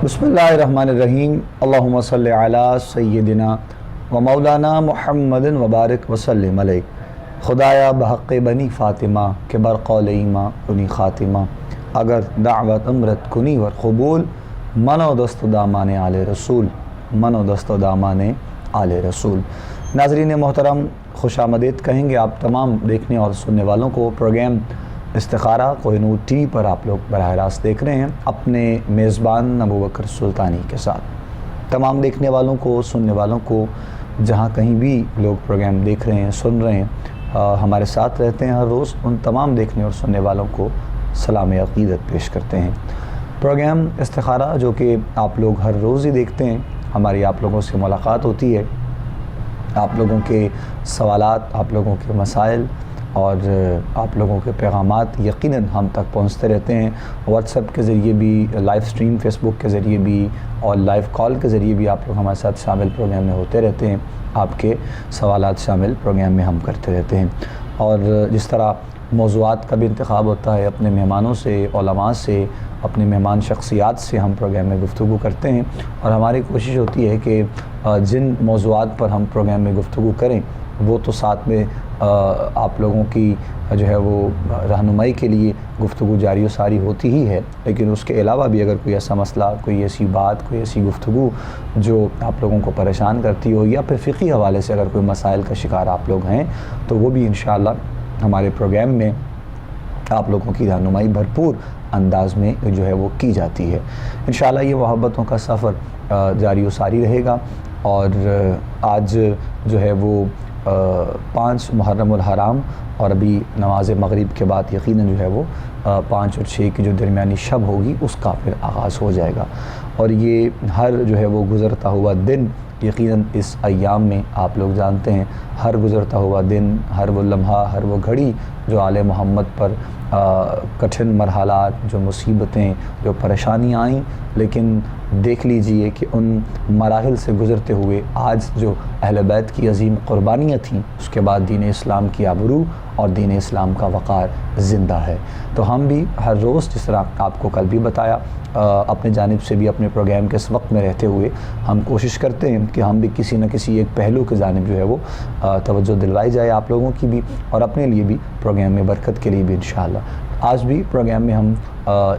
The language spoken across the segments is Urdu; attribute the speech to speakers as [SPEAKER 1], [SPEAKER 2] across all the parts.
[SPEAKER 1] بسم اللہ الرحمن الرحیم اللہم صلی علی سیدنا و مولانا محمد وبارک وسلم علیہ خدایا بحق بنی فاطمہ کہ بر قول ایماں کنی خاتمہ اگر دعوت امرت کنی ور قبول منو دست دامان آل رسول منو دست دامان آل رسول۔ ناظرین محترم خوش آمدید کہیں گے آپ تمام دیکھنے اور سننے والوں کو۔ پروگرام استخارہ کوہ نور ٹی وی پر آپ لوگ براہ راست دیکھ رہے ہیں اپنے میزبان ابوبکر سلطانی کے ساتھ۔ تمام دیکھنے والوں کو سننے والوں کو جہاں کہیں بھی لوگ پروگرام دیکھ رہے ہیں سن رہے ہیں ہمارے ساتھ رہتے ہیں ہر روز، ان تمام دیکھنے اور سننے والوں کو سلام عقیدت پیش کرتے ہیں۔ پروگرام استخارہ جو کہ آپ لوگ ہر روز ہی دیکھتے ہیں، ہماری آپ لوگوں سے ملاقات ہوتی ہے، آپ لوگوں کے سوالات، آپ لوگوں کے مسائل اور آپ لوگوں کے پیغامات یقیناً ہم تک پہنچتے رہتے ہیں۔ واٹس ایپ کے ذریعے بھی، لائیو سٹریم فیس بک کے ذریعے بھی اور لائیو کال کے ذریعے بھی آپ لوگ ہمارے ساتھ شامل پروگرام میں ہوتے رہتے ہیں۔ آپ کے سوالات شامل پروگرام میں ہم کرتے رہتے ہیں، اور جس طرح موضوعات کا بھی انتخاب ہوتا ہے، اپنے مہمانوں سے، علماء سے، اپنے مہمان شخصیات سے ہم پروگرام میں گفتگو کرتے ہیں، اور ہماری کوشش ہوتی ہے کہ جن موضوعات پر ہم پروگرام میں گفتگو کریں وہ تو ساتھ میں آپ لوگوں کی جو ہے وہ رہنمائی کے لیے گفتگو جاری و ساری ہوتی ہی ہے، لیکن اس کے علاوہ بھی اگر کوئی ایسا مسئلہ، کوئی ایسی بات، کوئی ایسی گفتگو جو آپ لوگوں کو پریشان کرتی ہو، یا پھر فقہی حوالے سے اگر کوئی مسائل کا شکار آپ لوگ ہیں تو وہ بھی انشاءاللہ ہمارے پروگرام میں آپ لوگوں کی رہنمائی بھرپور انداز میں جو ہے وہ کی جاتی ہے۔ انشاءاللہ یہ محبتوں کا سفر جاری و ساری رہے گا، اور آج جو ہے وہ 5 محرم الحرام، اور ابھی نماز مغرب کے بعد یقیناً جو ہے وہ 5 اور 6 کی جو درمیانی شب ہوگی اس کا پھر آغاز ہو جائے گا، اور یہ ہر جو ہے وہ گزرتا ہوا دن یقیناً اس ایام میں آپ لوگ جانتے ہیں ہر گزرتا ہوا دن، ہر وہ لمحہ، ہر وہ گھڑی جو آل محمد پر کٹھن مرحلات، جو مصیبتیں، جو پریشانیاں آئیں، لیکن دیکھ لیجئے کہ ان مراحل سے گزرتے ہوئے آج جو اہل بیت کی عظیم قربانیاں تھیں، اس کے بعد دین اسلام کی آبرو اور دین اسلام کا وقار زندہ ہے۔ تو ہم بھی ہر روز، جس طرح آپ کو کل بھی بتایا، اپنے جانب سے بھی اپنے پروگرام کے اس وقت میں رہتے ہوئے ہم کوشش کرتے ہیں کہ ہم بھی کسی نہ کسی ایک پہلو کے جانب جو ہے وہ توجہ دلوائی جائے آپ لوگوں کی بھی، اور اپنے لیے بھی پروگرام میں برکت کے لیے بھی انشاءاللہ۔ آج بھی پروگرام میں ہم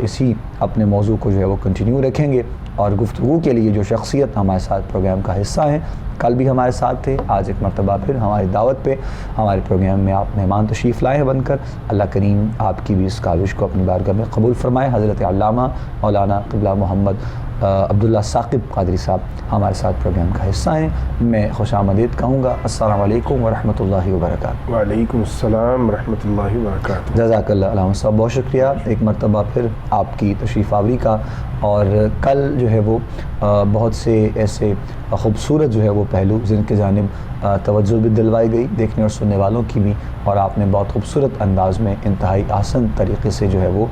[SPEAKER 1] اسی اپنے موضوع کو جو ہے وہ کنٹینیو رکھیں گے، اور گفتگو کے لیے جو شخصیت ہمارے ساتھ پروگرام کا حصہ ہیں، کل بھی ہمارے ساتھ تھے، آج ایک مرتبہ پھر ہماری دعوت پہ ہمارے پروگرام میں آپ مہمان تشریف لائے ہیں بن کر۔ اللہ کریم آپ کی بھی اس کاوش کو اپنی بارگاہ میں قبول فرمائے۔ حضرت علامہ مولانا قبلہ محمد عبداللہ ثاقب قادری صاحب ہمارے ساتھ پروگرام کا حصہ ہیں۔ میں خوش آمدید کہوں گا۔ السلام علیکم ورحمۃ اللہ وبرکاتہ۔
[SPEAKER 2] وعلیکم السلام ورحمۃ اللہ وبرکاتہ۔
[SPEAKER 1] جزاک اللہ علامہ صاحب، بہت شکریہ ایک مرتبہ پھر آپ کی تشریف آوری کا۔ اور کل جو ہے وہ بہت سے ایسے خوبصورت جو ہے وہ پہلو جن کے جانب توجہ بھی دلوائی گئی دیکھنے اور سننے والوں کی بھی، اور آپ نے بہت خوبصورت انداز میں انتہائی آسن طریقے سے جو ہے وہ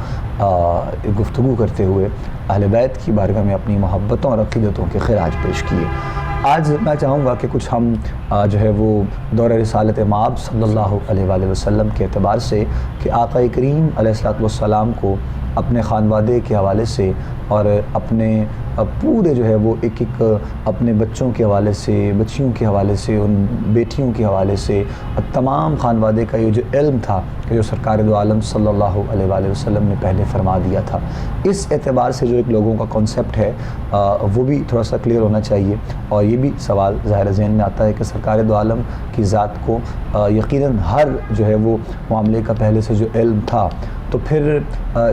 [SPEAKER 1] گفتگو کرتے ہوئے اہل بیت کی بارگاہ میں اپنی محبتوں اور عقیدتوں کے خراج پیش کیے۔ آج میں چاہوں گا کہ کچھ ہم جو ہے وہ دور رسالت مآب صلی اللہ علیہ وآلہ وسلم کے اعتبار سے کہ آقا کریم علیہ السلام کو اپنے خانوادے کے حوالے سے اور اپنے پورے جو ہے وہ ایک اپنے بچوں کے حوالے سے، بچیوں کے حوالے سے، ان بیٹیوں کے حوالے سے تمام خانوادے کا یہ جو علم تھا کہ جو سرکار دو عالم صلی اللہ علیہ وآلہ وسلم نے پہلے فرما دیا تھا، اس اعتبار سے جو ایک لوگوں کا کنسیپٹ ہے وہ بھی تھوڑا سا کلیئر ہونا چاہیے۔ اور یہ بھی سوال ظاہر ذہن میں آتا ہے کہ سرکار دو عالم کی ذات کو یقیناً ہر جو ہے وہ معاملے کا پہلے سے جو علم تھا، تو پھر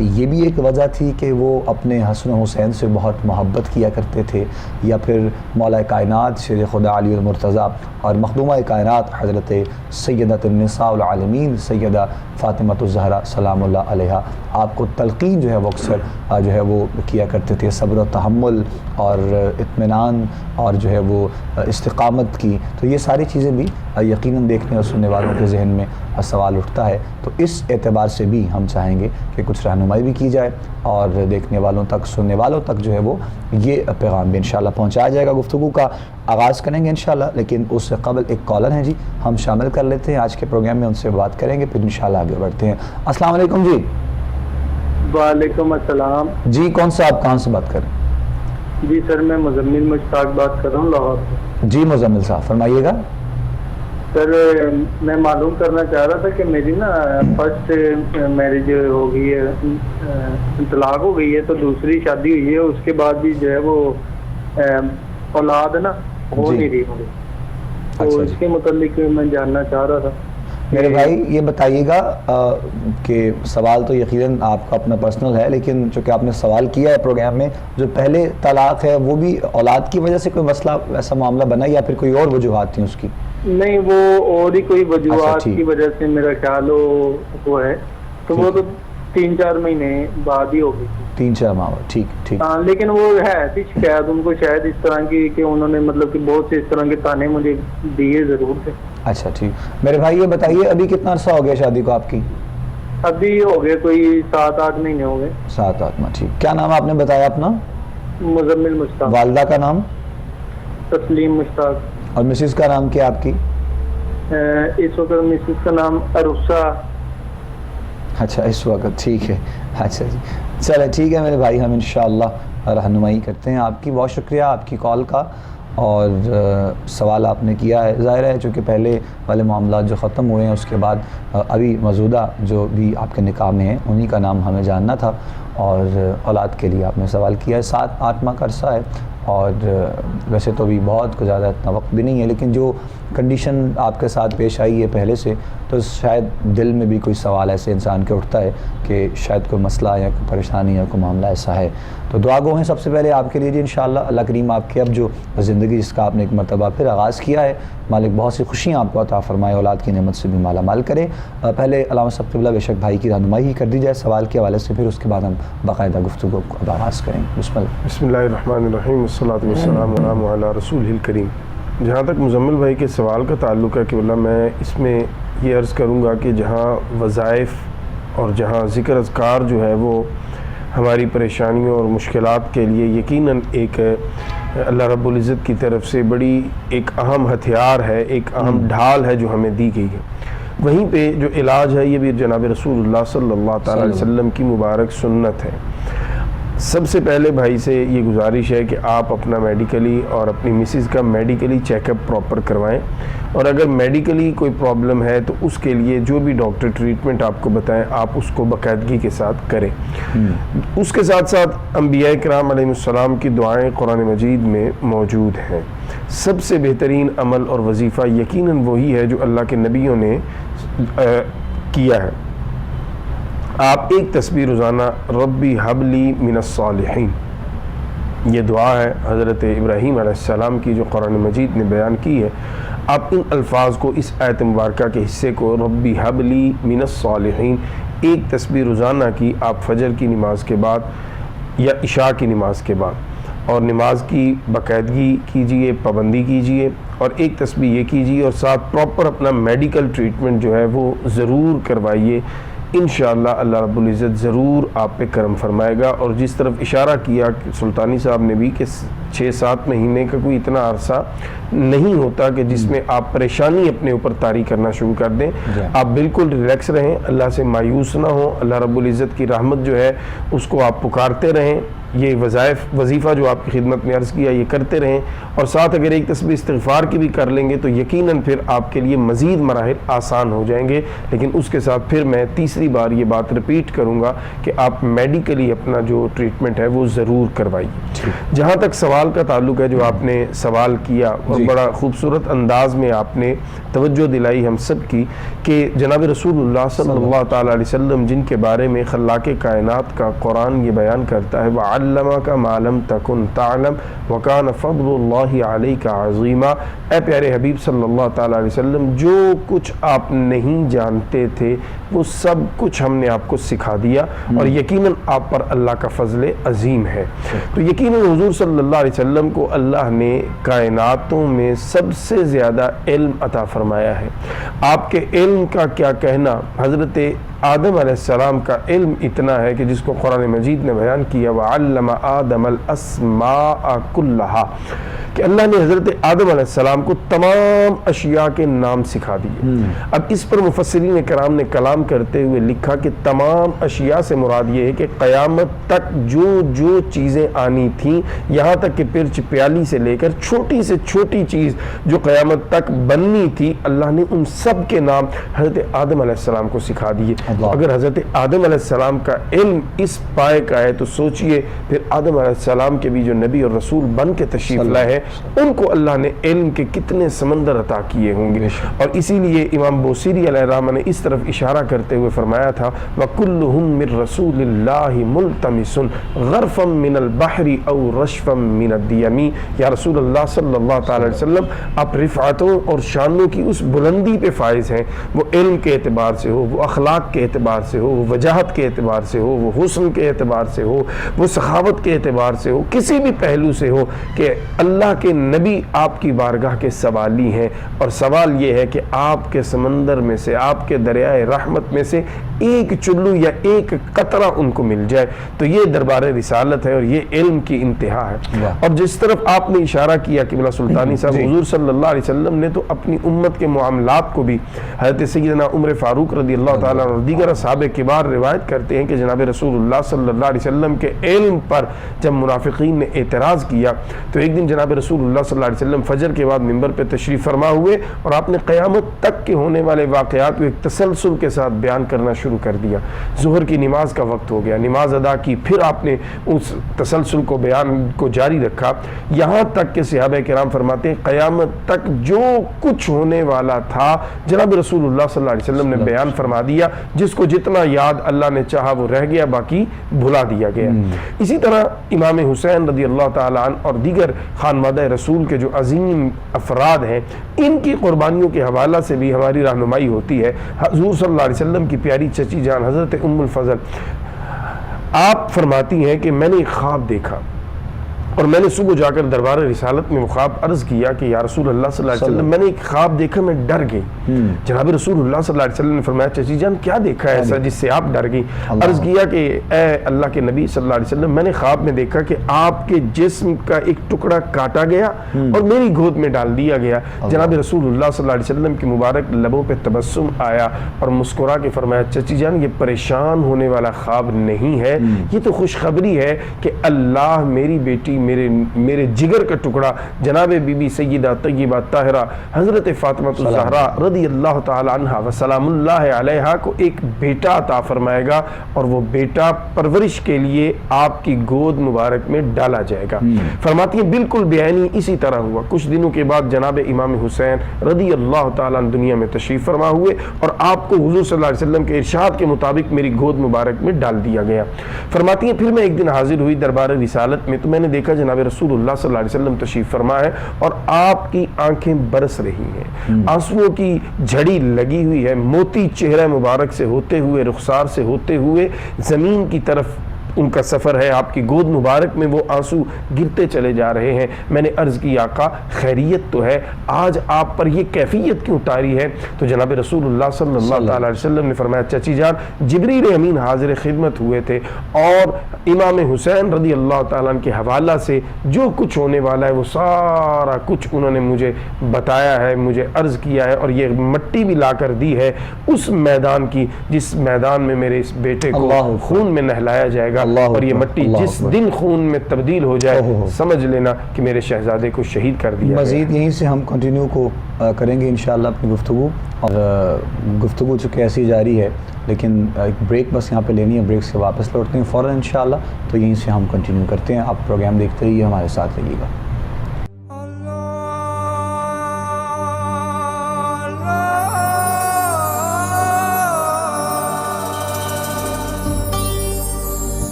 [SPEAKER 1] یہ بھی ایک وجہ تھی کہ وہ اپنے حسن و حسین سے بہت محبت کیا کرتے تھے، یا پھر مولا کائنات شیر خدا علی المرتضیٰ اور مخدومہ کائنات حضرت سیدۃ النساء العالمین سیدہ فاطمہ الزہرا سلام اللہ علیہا آپ کو تلقین جو ہے وہ اکثر جو ہے وہ کیا کرتے تھے، صبر و تحمل اور اطمینان اور جو ہے وہ استقامت کی۔ تو یہ ساری چیزیں بھی یقیناً دیکھنے اور سننے والوں کے ذہن میں سوال اٹھتا ہے، تو اس اعتبار سے بھی ہم چاہیں گے کہ کچھ رہنمائی بھی کی جائے اور دیکھنے والوں تک، سننے والوں تک جو ہے وہ یہ پیغام بھی انشاءاللہ پہنچایا جائے گا۔ گفتگو کا آغاز کریں گے انشاءاللہ، لیکن اس سے قبل ایک کالر ہیں جی، ہم شامل کر لیتے ہیں آج کے پروگرام میں، ان سے بات کریں گے، پھر انشاءاللہ آگے بڑھتے ہیں۔ السلام علیکم جی۔
[SPEAKER 3] وعلیکم السلام
[SPEAKER 1] جی کون سا آپ کہاں سے بات کر رہے ہیں؟
[SPEAKER 3] جی سر، میں مزمل مشتاق بات کر رہا ہوں لاہور سے۔
[SPEAKER 1] جی مزمل صاحب فرمائیے گا۔
[SPEAKER 3] سر میں معلوم کرنا چاہ رہا تھا کہ میری نا فرسٹ میرج ہو گئی ہے، طلاق ہو گئی ہے، تو دوسری شادی ہوئی ہے، اس کے بعد بھی جو ہے وہ اولاد نا ہو
[SPEAKER 1] جی
[SPEAKER 3] نہیں رہی مجھے، تو
[SPEAKER 1] اچھا
[SPEAKER 3] اس
[SPEAKER 1] جی۔
[SPEAKER 3] کے متعلق میں جاننا چاہ رہا تھا۔
[SPEAKER 1] میرے بھائی یہ بتائیے گا کہ سوال تو یقیناً آپ کا اپنا پرسنل ہے، لیکن چونکہ آپ نے سوال کیا ہے پروگرام میں، جو پہلے طلاق ہے وہ بھی اولاد کی وجہ سے کوئی مسئلہ ایسا معاملہ بنا یا پھر کوئی اور وجوہات تھیں اس کی؟
[SPEAKER 3] نہیں، وہ اور ہی کوئی وجوہات
[SPEAKER 1] ٹھیک۔
[SPEAKER 3] کی وجہ سے میرا خیال وہ ہے، تو وہ تو 3-4 مہینے بعد ہی ہو گئی تھی۔
[SPEAKER 1] 3-4 ماہ ٹھیک ٹھیک۔
[SPEAKER 3] ہاں، لیکن وہ ہے ایسی شکایت ان کو شاید اس طرح کی کہ انہوں نے مطلب کہ بہت سے اس طرح کے تانے مجھے دیے ضرور تھے۔
[SPEAKER 1] اچھا ٹھیک۔ میرے بھائی یہ بتائیے ابھی کتنا عرصہ ہو گیا شادی کو آپ کی؟
[SPEAKER 3] ابھی ہو گئے کوئی 7-8 مہینے ہو گئے۔
[SPEAKER 1] 7-8 ماہ ٹھیک۔ کیا نام آپ نے بتایا اپنا؟
[SPEAKER 3] مزمل مشتاق۔
[SPEAKER 1] والدہ کا نام؟
[SPEAKER 3] تسلیم مشتاق۔
[SPEAKER 1] اور مسز کا نام کیا آپ کی؟
[SPEAKER 3] اس وقت مسز کا نام عروسہ۔
[SPEAKER 1] اچھا اس وقت ٹھیک ہے۔ اچھا جی چلے ٹھیک ہے میرے بھائی، ہم انشاءاللہ رہنمائی کرتے ہیں آپ کی۔ بہت شکریہ آپ کی کال کا اور سوال آپ نے کیا ہے۔ ظاہر ہے چونکہ پہلے والے معاملات جو ختم ہوئے ہیں اس کے بعد ابھی موجودہ جو بھی آپ کے نکاح میں ہیں انہی کا نام ہمیں جاننا تھا، اور اولاد کے لیے آپ نے سوال کیا ہے۔ 7-8 ماہ کا عرصہ ہے، اور ویسے تو بھی بہت زیادہ اتنا وقت بھی نہیں ہے، لیکن جو کنڈیشن آپ کے ساتھ پیش آئی ہے پہلے سے، تو شاید دل میں بھی کوئی سوال ایسے انسان کے اٹھتا ہے کہ شاید کوئی مسئلہ یا کوئی پریشانی یا کوئی معاملہ ایسا ہے۔ تو دعا گو ہیں سب سے پہلے آپ کے لیے جی انشاءاللہ اللہ کریم آپ کے اب جو زندگی جس کا آپ نے ایک مرتبہ پھر آغاز کیا ہے، مالک بہت سی خوشیاں آپ کو عطا فرمائے، اولاد کی نعمت سے بھی مالا مال کرے۔ پہلے علامہ صاحب قبلہ بے شک بھائی کی رہنمائی ہی کر دی جائے سوال کے حوالے سے، پھر اس کے بعد ہم باقاعدہ گفتگو کو اب آغاز کریں۔ بسم اللہ۔
[SPEAKER 2] بسم اللہ الرحمن الرحیم، والصلاۃ والسلام علی رسول الکریم۔ جہاں تک مزمل بھائی کے سوال کا تعلق ہے کہ اللہ، میں اس میں یہ عرض کروں گا کہ جہاں وظائف اور جہاں ذکر اذکار جو ہے وہ ہماری پریشانیوں اور مشکلات کے لیے یقیناً ایک اللہ رب العزت کی طرف سے بڑی ایک اہم ہتھیار ہے، ایک اہم ڈھال ہے جو ہمیں دی گئی ہے، وہیں پہ جو علاج ہے یہ بھی جناب رسول اللہ صلی اللہ تعالیٰ علیہ وسلم کی مبارک سنت ہے۔ سب سے پہلے بھائی سے یہ گزارش ہے کہ آپ اپنا میڈیکلی اور اپنی مسز کا میڈیکلی چیک اپ پراپر کروائیں، اور اگر میڈیکلی کوئی پرابلم ہے تو اس کے لیے جو بھی ڈاکٹر ٹریٹمنٹ آپ کو بتائیں آپ اس کو باقاعدگی کے ساتھ کریں۔ اس کے ساتھ ساتھ انبیاء کرام علیہ السلام کی دعائیں قرآن مجید میں موجود ہیں۔ سب سے بہترین عمل اور وظیفہ یقیناً وہی ہے جو اللہ کے نبیوں نے کیا ہے۔ آپ ایک تسبیح روزانہ ربی حبلی من الصالحین، یہ دعا ہے حضرت ابراہیم علیہ السلام کی جو قرآن مجید نے بیان کی ہے، آپ ان الفاظ کو، اس آیت مبارکہ کے حصے کو ربی حبلی من الصالحین ایک تسبیح روزانہ کی آپ فجر کی نماز کے بعد یا عشاء کی نماز کے بعد، اور نماز کی باقاعدگی کیجئے، پابندی کیجئے، اور ایک تسبیح یہ کیجئے، اور ساتھ پراپر اپنا میڈیکل ٹریٹمنٹ جو ہے وہ ضرور کروائیے۔ انشاءاللہ اللہ رب العزت ضرور آپ پہ کرم فرمائے گا۔ اور جس طرف اشارہ کیا سلطانی صاحب نے بھی کہ 6-7 مہینے کا کوئی اتنا عرصہ نہیں ہوتا کہ جس میں آپ پریشانی اپنے اوپر طاری کرنا شروع کر دیں، آپ بالکل ریلیکس رہیں، اللہ سے مایوس نہ ہوں، اللہ رب العزت کی رحمت جو ہے اس کو آپ پکارتے رہیں، یہ وظیفہ جو آپ کی خدمت میں عرض کیا یہ کرتے رہیں، اور ساتھ اگر ایک تسبیح استغفار کی بھی کر لیں گے تو یقیناً پھر آپ کے لیے مزید مراحل آسان ہو جائیں گے۔ لیکن اس کے ساتھ پھر میں تیسری بار یہ بات ریپیٹ کروں گا کہ آپ میڈیکلی اپنا جو ٹریٹمنٹ ہے وہ ضرور کروائیے۔ جہاں تک سوال کا تعلق ہے جو آپ نے سوال کیا، اور بڑا خوبصورت انداز میں آپ نے توجہ دلائی ہم سب کی کہ جناب رسول اللہ صلی اللہ تعالیٰ علیہ وسلم جن کے بارے میں خلاق کائنات کا قرآن یہ بیان کرتا ہے وَعَلَّمَكَ مَا لَمْ تَكُنْ تَعْلَمْ وَكَانَ فَضْلُ اللَّهِ عَلَيْكَ عَظِيمًا، اے پیارے حبیب صلی اللہ تعالیٰ علیہ وسلم، جو کچھ آپ نہیں جانتے تھے وہ سب کچھ ہم نے آپ کو سکھا دیا، اور یقیناً آپ پر اللہ کا فضل عظیم ہے۔ تو یقیناً حضور صلی اللہ علیہ علیہ وسلم کو اللہ نے کائناتوں میں سب سے زیادہ علم عطا فرمایا ہے۔ آپ کے علم کا کیا کہنا، حضرت آدم علیہ السلام کا علم اتنا ہے کہ جس کو قرآن مجید نے بیان کیا وَعَلَّمَ آدَمَ الْأَسْمَاءَ كُلَّهَا، کہ اللہ نے حضرت آدم علیہ السلام کو تمام اشیاء کے نام سکھا دیے۔ اب اس پر مفسرین کرام نے کلام کرتے ہوئے لکھا کہ تمام اشیاء سے مراد یہ ہے کہ قیامت تک جو چیزیں آنی تھیں، یہاں تک کہ پرچ پیالی سے لے کر چھوٹی سے چھوٹی چیز جو قیامت تک بننی تھی، اللہ نے ان سب کے نام حضرت آدم علیہ السلام کو سکھا دیے۔ اگر حضرت آدم علیہ السلام کا علم اس پائے کا ہے تو سوچئے پھر آدم علیہ السلام کے بھی جو نبی اور رسول بن کے تشریف لائے ہیں، ان کو اللہ نے علم کے کتنے سمندر عطا کیے ہوں گے۔ اور اسی لیے امام بوصیری علیہ الرحمہ نے اس طرف اشارہ کرتے ہوئے فرمایا تھا وَكُلُّهُم مِّن رَّسُولِ اللَّهِ مُلْتَمِسٌ غَرْفًا مِّنَ الْبَحْرِ أَوْ رَشْفًا مِّنَ الدِّيَمِ۔ یا رسول اللہ صلی اللہ تعالی علیہ وسلم، آپ رفعتوں اور شانوں کی اس بلندی پہ فائز ہیں، وہ علم کے اعتبار سے ہو، وہ اخلاق کے اعتبار سے ہو، وہ وجاہت کے اعتبار سے ہو، وہ حسن کے اعتبار سے ہو، وہ سخاوت کے اعتبار سے ہو، کسی بھی پہلو سے ہو، کہ اللہ کے نبی آپ کی بارگاہ کے سوالی ہیں، اور سوال یہ ہے کہ آپ کے سمندر میں سے، آپ کے دریائے رحمت میں سے ایک چلو یا ایک قطرہ ان کو مل جائے، تو یہ دربار رسالت ہے اور یہ علم کی انتہا ہے۔ اور جس طرف آپ نے اشارہ کیا قبلہ سلطانی صاحب، حضور صلی اللہ علیہ وسلم نے تو اپنی امت کے معاملات کو بھی، حضرت سیدنا عمر فاروق رضی اللہ تعالیٰ عنہ اور دیگر اصحاب کبار روایت کرتے ہیں کہ جناب رسول اللہ صلی اللہ علیہ وسلم کے علم پر جب منافقین نے اعتراض کیا تو ایک دن جناب رسول اللہ صلی اللہ علیہ وسلم فجر کے بعد منبر پہ تشریف فرما ہوئے اور آپ نے قیامت تک کے ہونے والے واقعات کو ایک تسلسل کے ساتھ بیان کرنا شروع کر دیا۔ ظہر کی نماز کا وقت ہو گیا، نماز ادا کی، پھر آپ نے اس تسلسل کو بیان کو جاری رکھا، یہاں تک کہ صحابہ کرام فرماتے ہیں قیامت تک جو کچھ ہونے والا تھا جناب رسول اللہ صلی اللہ علیہ وسلم نے بیان فرما دیا، جس کو جتنا یاد اللہ نے چاہا وہ رہ گیا، باقی بھلا دیا گیا۔ اسی طرح امام حسین رضی اللہ تعالیٰ عنہ اور دیگر خانوادہ رسول کے جو عظیم افراد ہیں، ان کی قربانیوں کے حوالہ سے بھی ہماری رہنمائی ہوتی ہے۔ حضور صلی اللہ علیہ وسلم کی پیاری چچی جان حضرت ام الفضل آپ فرماتی ہیں کہ میں نے ایک خواب دیکھا، اور میں نے صبح جا کر دربار رسالت میں وہ خواب عرض کیا کہ یا رسول اللہ صلی اللہ علیہ وسلم میں نے ایک خواب دیکھا، میں ڈر گئی۔ جناب رسول اللہ صلی اللہ علیہ وسلم نے فرمایا چچی جان کیا دیکھا ہے ایسا جس سے آپ ڈر گئی؟ عرض کیا کہ اے اللہ کے نبی صلی اللہ علیہ وسلم، میں نے خواب میں دیکھا کہ آپ کے جسم کا ایک ٹکڑا کاٹا گیا اور میری گود میں ڈال دیا گیا۔ جناب رسول اللہ صلی اللہ علیہ وسلم کی مبارک لبوں پہ تبسم آیا اور مسکرا کے فرمایا چچی جان یہ پریشان ہونے والا خواب نہیں ہے، یہ تو خوشخبری ہے کہ اللہ میری بیٹی میرے جگر کا ٹکڑا جناب بی بی سیدہ طیبہ طاہرہ حضرت فاطمہ الزہرا رضی اللہ تعالی عنہا وسلام اللہ علیہا کو ایک بیٹا عطا فرمائے گا، اور وہ بیٹا پرورش کے لیے آپ کی گود مبارک میں ڈالا جائے گا۔ فرماتی ہیں بالکل بیانی اسی طرح ہوا۔ کچھ دنوں کے بعد جناب امام حسین رضی اللہ تعالیٰ عنہ دنیا میں تشریف فرما ہوئے اور آپ کو حضور صلی اللہ علیہ وسلم کے ارشاد کے مطابق میری گود مبارک میں ڈال دیا گیا۔ فرماتی ہیں پھر میں ایک دن حاضر ہوئی دربار رسالت میں، تو میں نے دیکھا جناب رسول اللہ صلی اللہ علیہ وسلم تشریف فرما ہے اور آپ کی آنکھیں برس رہی ہیں، آنسوؤں کی جھڑی لگی ہوئی ہے، موتی چہرہ مبارک سے ہوتے ہوئے، رخسار سے ہوتے ہوئے زمین کی طرف ان کا سفر ہے، آپ کی گود مبارک میں وہ آنسو گرتے چلے جا رہے ہیں۔ میں نے عرض کی آقا خیریت تو ہے، آج آپ پر یہ کیفیت کیوں طاری ہے؟ تو جناب رسول اللہ صلی اللہ علیہ وسلم نے فرمایا چچی جان جبریل امین حاضر خدمت ہوئے تھے اور امام حسین رضی اللہ تعالیٰ عنہ کے حوالہ سے جو کچھ ہونے والا ہے وہ سارا کچھ انہوں نے مجھے بتایا ہے، مجھے عرض کیا ہے، اور یہ مٹی بھی لا کر دی ہے اس میدان کی جس میدان میں میرے اس بیٹے کو خون میں نہلایا جائے گا، اور یہ مٹی جس دن خون میں تبدیل ہو جائے سمجھ لینا کہ میرے شہزادے کو شہید کر دیا۔
[SPEAKER 1] مزید یہیں سے ہم کنٹینیو کو کریں گے انشاءاللہ اپنی گفتگو، اور گفتگو چونکہ ایسی جاری ہے لیکن ایک بریک بس یہاں پہ لینی ہے، بریک سے واپس لوٹتے ہیں فوراً انشاءاللہ، تو یہیں سے ہم کنٹینیو کرتے ہیں۔ آپ پروگرام دیکھتے رہیے، ہمارے ساتھ رہیے گا۔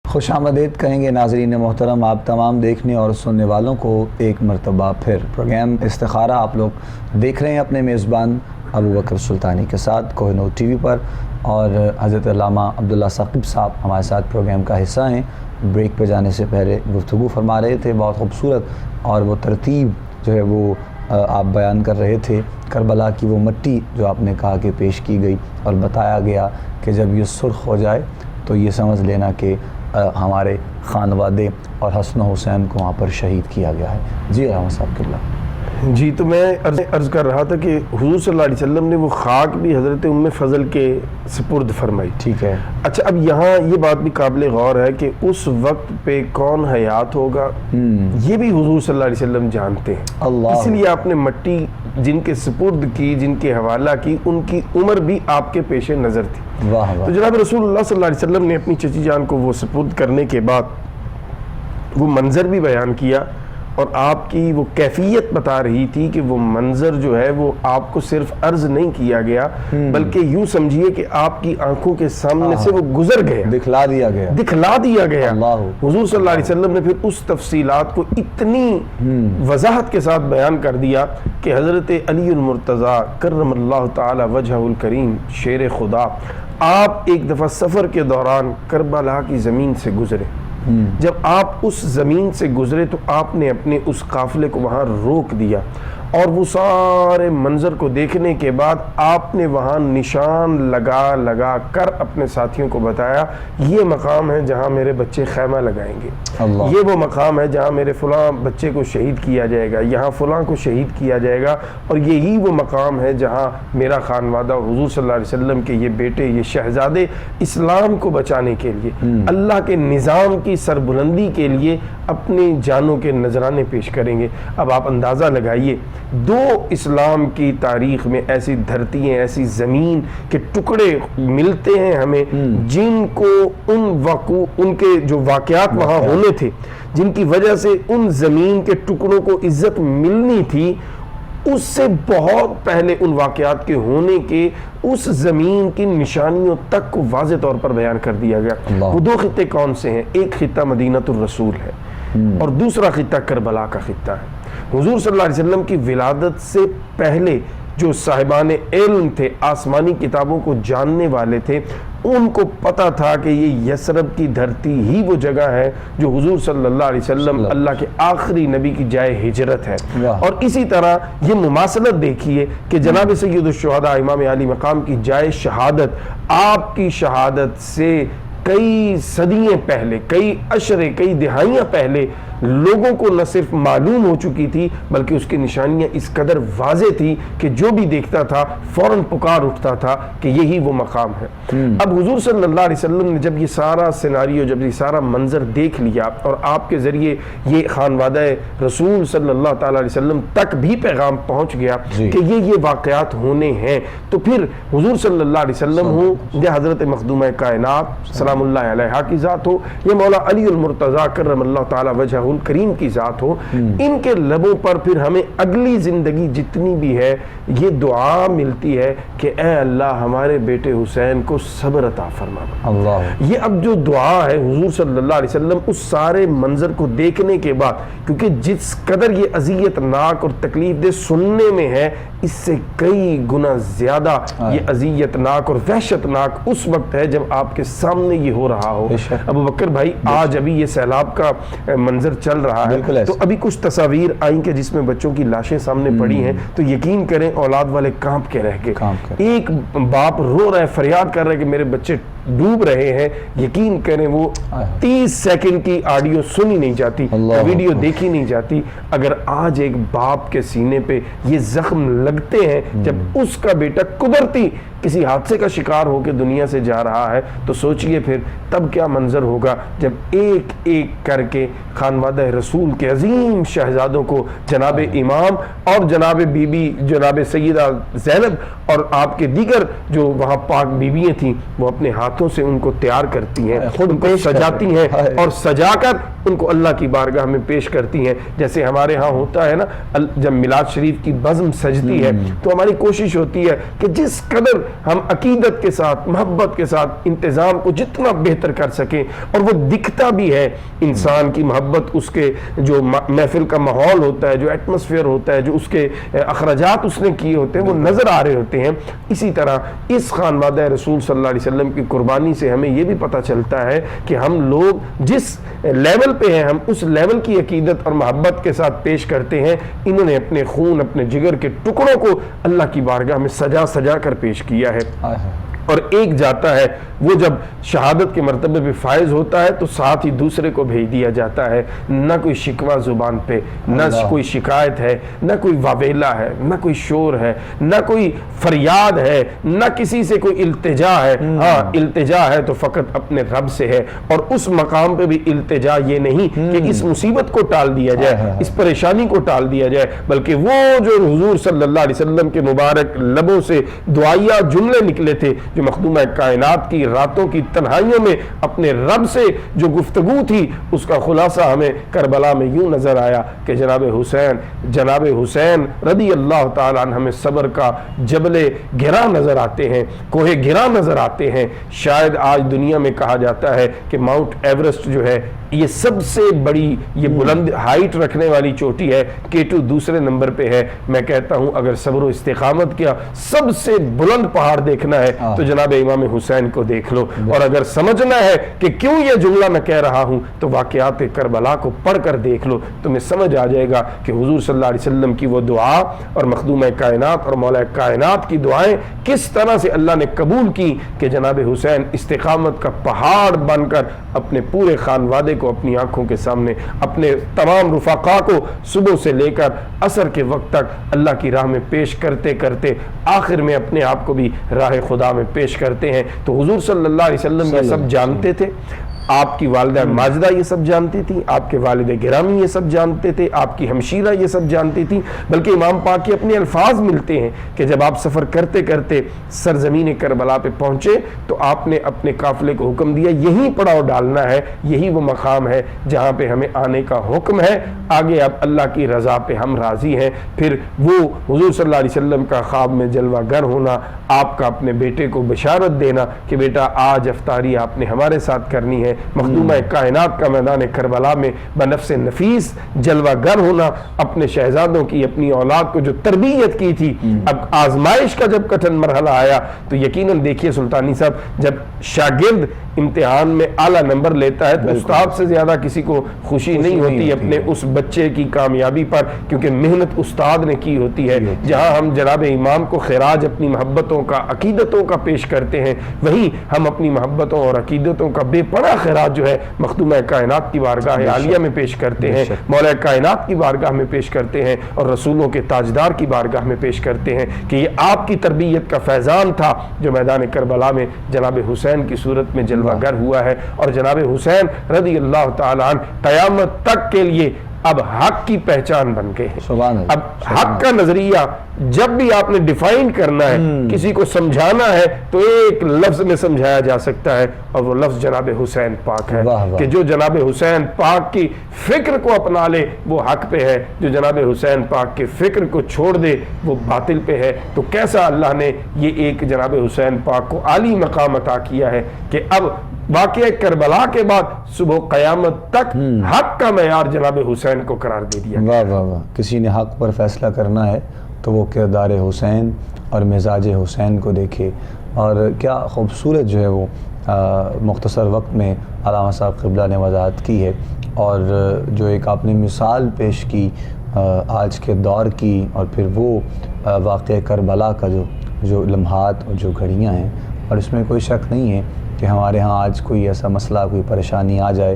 [SPEAKER 1] خوش آمدید کہیں گے ناظرین محترم آپ تمام دیکھنے اور سننے والوں کو ایک مرتبہ پھر پروگرام استخارہ آپ لوگ دیکھ رہے ہیں اپنے میزبان ابو بکر سلطانی کے ساتھ کوہ نور ٹی وی پر، اور حضرت علامہ عبداللہ ثاقب صاحب ہمارے ساتھ پروگرام کا حصہ ہیں۔ بریک پہ جانے سے پہلے گفتگو فرما رہے تھے، بہت خوبصورت، اور وہ ترتیب جو ہے وہ آپ بیان کر رہے تھے، کربلا کی وہ مٹی جو آپ نے کہا کہ پیش کی گئی اور بتایا گیا کہ جب یہ سرخ ہو جائے تو یہ سمجھ لینا کہ ہمارے خانوادے اور حسن و حسین کو وہاں پر شہید کیا گیا ہے۔ جی علامہ صاحب قبلہ۔
[SPEAKER 2] جی، تو میں عرض کر رہا تھا کہ حضور صلی اللہ علیہ وسلم نے وہ خاک بھی حضرت ام فضل کے سپرد فرمائی۔
[SPEAKER 1] ٹھیک ہے۔
[SPEAKER 2] اچھا، اب یہاں یہ بات بھی قابل غور ہے کہ اس وقت پہ کون حیات ہوگا یہ بھی حضور صلی اللہ علیہ وسلم جانتے ہیں،
[SPEAKER 1] اللہ،
[SPEAKER 2] اس لیے آپ نے مٹی جن کے سپرد کی، جن کے حوالہ کی، ان کی عمر بھی آپ کے پیش نظر تھی۔
[SPEAKER 1] واہ واہ۔
[SPEAKER 2] تو جناب رسول اللہ صلی اللہ علیہ وسلم نے اپنی چچی جان کو وہ سپرد کرنے کے بعد وہ منظر بھی بیان کیا، اور آپ کی وہ کیفیت بتا رہی تھی کہ وہ منظر جو ہے وہ آپ کو صرف عرض نہیں کیا گیا، بلکہ یوں سمجھیے کہ آپ کی آنکھوں کے سامنے سے وہ گزر گیا،
[SPEAKER 1] دکھلا دیا گیا،
[SPEAKER 2] دکھلا دیا گیا۔
[SPEAKER 1] اللہ،
[SPEAKER 2] حضور صلی اللہ علیہ وسلم نے پھر اس تفصیلات کو اتنی وضاحت کے ساتھ بیان کر دیا کہ حضرت علی المرتضیٰ کرم اللہ تعالی وجہہ الکریم شیر خدا، آپ ایک دفعہ سفر کے دوران کربلا کی زمین سے گزرے۔ جب آپ اس زمین سے گزرے تو آپ نے اپنے اس قافلے کو وہاں روک دیا، اور وہ سارے منظر کو دیکھنے کے بعد آپ نے وہاں نشان لگا لگا کر اپنے ساتھیوں کو بتایا، یہ مقام ہے جہاں میرے بچے خیمہ لگائیں گے، یہ وہ مقام ہے جہاں میرے فلاں بچے کو شہید کیا جائے گا، یہاں فلاں کو شہید کیا جائے گا، اور یہی وہ مقام ہے جہاں میرا خانوادہ حضور صلی اللہ علیہ وسلم کے یہ بیٹے، یہ شہزادے اسلام کو بچانے کے لیے، اللہ کے نظام کی سربلندی کے لیے اپنی جانوں کے نذرانے پیش کریں گے۔ اب آپ اندازہ لگائیے، دو اسلام کی تاریخ میں ایسی دھرتیاں، ایسی زمین کے ٹکڑے ملتے ہیں ہمیں جن کو ان کے جو واقعات وہاں ہونے تھے، جن کی وجہ سے ان زمین کے ٹکڑوں کو عزت ملنی تھی، اس سے بہت پہلے ان واقعات کے ہونے کے اس زمین کی نشانیوں تک کو واضح طور پر بیان کر دیا گیا۔ وہ دو خطے کون سے ہیں؟ ایک خطہ مدینۃ الرسول ہے اور دوسرا خطہ کربلا کا خطہ ہے۔ حضور صلی اللہ علیہ وسلم کی ولادت سے پہلے جو صاحبان علم تھے، آسمانی کتابوں کو جاننے والے تھے، ان کو پتا تھا کہ یہ یثرب کی دھرتی ہی وہ جگہ ہے جو حضور صلی اللہ علیہ وسلم اللہ کے آخری نبی کی جائے ہجرت ہے۔ اور اسی طرح یہ مماثلت دیکھیے کہ جناب سید الشہداء امام علی مقام کی جائے شہادت آپ کی شہادت سے کئی صدیاں پہلے، کئی عشرے، کئی دہائیاں پہلے لوگوں کو نہ صرف معلوم ہو چکی تھی بلکہ اس کی نشانیاں اس قدر واضح تھی کہ جو بھی دیکھتا تھا فوراً پکار اٹھتا تھا کہ یہی وہ مقام ہے۔ اب حضور صلی اللہ علیہ وسلم نے جب یہ سارا سیناریو، جب یہ سارا منظر دیکھ لیا اور آپ کے ذریعے یہ خانوادہ رسول صلی اللہ تعالی علیہ وسلم تک بھی پیغام پہنچ گیا کہ یہ واقعات ہونے ہیں، تو پھر حضور صلی اللہ علیہ وسلم ہو یا حضرت مخدومہ کائنات سلام اللہ علیہا کی ذات ہو یا مولا علی المرتضیٰ کرم اللہ تعالی وجہہ الکریم کی ذات ہو، ان کے لبوں پر پھر ہمیں اگلی زندگی جتنی بھی ہے یہ دعا ملتی ہے کہ اے اللہ ہمارے بیٹے حسین کو صبر عطا فرما۔ اللہ، یہ اب جو دعا ہے حضور صلی اللہ علیہ وسلم اس سارے منظر کو دیکھنے کے بعد، کیونکہ جس قدر یہ اذیت ناک اور تکلیف دہ سننے میں ہے، اس سے کئی گنا زیادہ یہ اذیت ناک اور وحشت ناک اس وقت ہے جب آپ کے سامنے یہ ہو رہا ہو۔ ابو بکر بھائی، آج ابھی یہ سیلاب کا منظر چل رہا ہے، تو ابھی کچھ تصاویر آئیں کہ جس میں بچوں کی لاشیں سامنے پڑی ہیں، تو یقین کریں اولاد والے کانپ کے رہ گئے۔ ایک باپ رو رہا ہے، فریاد کر رہا ہے کہ میرے بچے ڈوب رہے ہیں، یقین کریں وہ 30 سیکنڈ کی آڈیو سنی نہیں جاتی، ویڈیو دیکھی نہیں جاتی۔ اگر آج ایک باپ کے سینے پہ یہ زخم لگتے ہیں جب اس کا بیٹا قدرتی کسی حادثے کا شکار ہو کے دنیا سے جا رہا ہے، تو سوچئے پھر تب کیا منظر ہوگا جب ایک ایک کر کے خانوادہ رسول کے عظیم شہزادوں کو جناب امام اور جناب بی بی جناب سیدہ زینب اور آپ کے دیگر جو وہاں پاک بیویاں تھیں وہ اپنے ہاتھوں ہاتھوں سے ان کو تیار کرتی ہیں،
[SPEAKER 1] خود
[SPEAKER 2] ان کو
[SPEAKER 1] پیش
[SPEAKER 2] سجاتی
[SPEAKER 1] کرتے
[SPEAKER 2] ہیں
[SPEAKER 1] ہیں،
[SPEAKER 2] اور سجا کر ان کو اللہ کی بارگاہ میں پیش کرتی ہیں. جیسے ہمارے ہاں ہوتا ہے نا، جب میلاد شریف کی بزم سجتی ہے تو ہماری کوشش ہوتی ہے کہ جس قدر ہم عقیدت کے ساتھ، محبت کے ساتھ انتظام کو جتنا بہتر کر سکیں، اور وہ دکھتا بھی ہے انسان کی محبت، اس کے جو محفل کا ماحول ہوتا ہے، جو ایٹماسفیئر ہوتا ہے، جو اس کے اخراجات اس نے کیے ہوتے ہیں وہ نظر آ رہے ہوتے ہیں. اسی طرح اس خانوادہ رسول صلی اللہ علیہ وسلم کی قربانی سے ہمیں یہ بھی پتہ چلتا ہے کہ ہم لوگ جس لیول پہ ہیں، ہم اس لیول کی عقیدت اور محبت کے ساتھ پیش کرتے ہیں. انہوں نے اپنے خون، اپنے جگر کے ٹکڑوں کو اللہ کی بارگاہ میں سجا سجا کر پیش کیا ہے. اور ایک جاتا ہے وہ جب شہادت کے مرتبے پہ فائز ہوتا ہے تو ساتھ ہی دوسرے کو بھیج دیا جاتا ہے. نہ کوئی شکوہ زبان پہ، نہ کوئی شکایت ہے، نہ کوئی واویلا ہے، نہ کوئی شور ہے، نہ کوئی فریاد ہے، نہ کسی سے کوئی التجا ہے. ہاں التجا ہے تو فقط اپنے رب سے ہے. اور اس مقام پہ بھی التجا یہ نہیں کہ اس مصیبت کو ٹال دیا جائے، اس پریشانی کو ٹال دیا جائے، بلکہ وہ جو حضور صلی اللہ علیہ وسلم کے مبارک لبوں سے دعائیہ جملے نکلے تھے، جو مخدومہ کائنات کی راتوں کی تنہائیوں میں اپنے رب سے جو گفتگو تھی، اس کا خلاصہ ہمیں کربلا میں یوں نظر آیا کہ جناب حسین رضی اللہ تعالیٰ عنہ ہمیں صبر کا جبل گرا نظر آتے ہیں، کوہ گرا نظر آتے ہیں. شاید آج دنیا میں کہا جاتا ہے کہ ماؤنٹ ایورسٹ جو ہے یہ سب سے بڑی، یہ بلند ہائٹ رکھنے والی چوٹی ہے، K2 دوسرے نمبر پہ ہے. میں کہتا ہوں اگر صبر و استقامت کیا سب سے بلند پہاڑ دیکھنا ہے تو جناب امام حسین کو دیکھ لو. اور اگر سمجھنا ہے کہ کیوں یہ جملہ میں کہہ رہا ہوں تو واقعات کربلا کو پڑھ کر دیکھ لو، تمہیں سمجھ آ جائے گا کہ حضور صلی اللہ علیہ وسلم کی وہ دعا اور مخدوم کائنات اور مولا کائنات کی دعائیں کس طرح سے اللہ نے قبول کی کہ جناب حسین استقامت کا پہاڑ بن کر اپنے پورے خانوادے کو اپنی آنکھوں کے سامنے، اپنے تمام رفقا کو صبح سے لے کر عصر کے وقت تک اللہ کی راہ میں پیش کرتے کرتے آخر میں اپنے آپ کو بھی راہ خدا میں پیش کرتے ہیں. تو حضور صلی اللہ علیہ وسلم یہ سب جانتے تھے. آپ کی والدہ ماجدہ یہ سب جانتی تھی، آپ کے والد گرامی یہ سب جانتے تھے، آپ کی ہمشیرہ یہ سب جانتی تھی. بلکہ امام پاک کے اپنے الفاظ ملتے ہیں کہ جب آپ سفر کرتے کرتے سرزمین کربلا پہ پہنچے تو آپ نے اپنے قافلے کو حکم دیا یہیں پڑاؤ ڈالنا ہے، یہی وہ مقام ہے جہاں پہ ہمیں آنے کا حکم ہے، آگے اب اللہ کی رضا پہ ہم راضی ہیں. پھر وہ حضور صلی اللہ علیہ وسلم کا خواب میں جلوہ گر ہونا، آپ کا اپنے بیٹے کو بشارت دینا کہ بیٹا آج افطاری آپ نے ہمارے ساتھ کرنی ہے. مخدومہ کائنات کا میدان کربلا میں بنفس نفیس جلوہ گر ہونا، اپنے شہزادوں کی، اپنی اولاد کو جو تربیت کی تھی. اب آزمائش کا جب کٹھن مرحلہ آیا تو یقیناً دیکھیے سلطانی صاحب، جب شاگرد امتحان میں اعلیٰ نمبر لیتا ہے تو استاد سے زیادہ کسی کو خوشی نہیں ہوتی اپنے اس بچے کی کامیابی پر، کیونکہ محنت استاد نے کی ہوتی ہے. جہاں ہم جناب امام کو خراج اپنی محبتوں کا، عقیدتوں کا پیش کرتے ہیں، وہیں ہم اپنی محبتوں اور عقیدتوں کا بے پناہ خراج جو ہے مخدومہ کائنات کی بارگاہ عالیہ میں پیش کرتے ہیں، مولا کائنات کی بارگاہ میں پیش کرتے ہیں، اور رسولوں کے تاجدار کی بارگاہ میں پیش کرتے ہیں کہ یہ آپ کی تربیت کا فیضان تھا جو میدان کربلا میں جناب حسین کی صورت میں جلوہ گر ہوا ہے. اور جناب حسین رضی اللہ تعالیٰ عنہ قیامت تک کے لیے اب حق کی پہچان بن گئے ہیں. اب حق کا نظریہ جب بھی آپ نے ڈیفائن کرنا ہے، کسی کو سمجھانا ہے تو ایک لفظ میں سمجھایا جا سکتا ہے، اور وہ لفظ جناب حسین پاک ہے. کہ جو جناب حسین پاک کی فکر کو اپنا لے وہ حق پہ ہے، جو جناب حسین پاک کے فکر کو چھوڑ دے وہ باطل پہ ہے. تو کیسا اللہ نے یہ ایک جناب حسین پاک کو عالی مقام عطا کیا ہے کہ اب واقعہ کربلا کے بعد صبح قیامت تک حق کا معیار جناب حسین کو قرار دے دیا.
[SPEAKER 1] واہ واہ واہ. کسی نے حق پر فیصلہ کرنا ہے تو وہ کردار حسین اور مزاج حسین کو دیکھے. اور کیا خوبصورت جو ہے وہ مختصر وقت میں علامہ صاحب قبلہ نے وضاحت کی ہے، اور جو ایک آپ نے مثال پیش کی آج کے دور کی، اور پھر وہ واقعہ کربلا کا جو لمحات اور جو گھڑیاں ہیں. اور اس میں کوئی شک نہیں ہے کہ ہمارے ہاں آج کوئی ایسا مسئلہ، کوئی پریشانی آ جائے،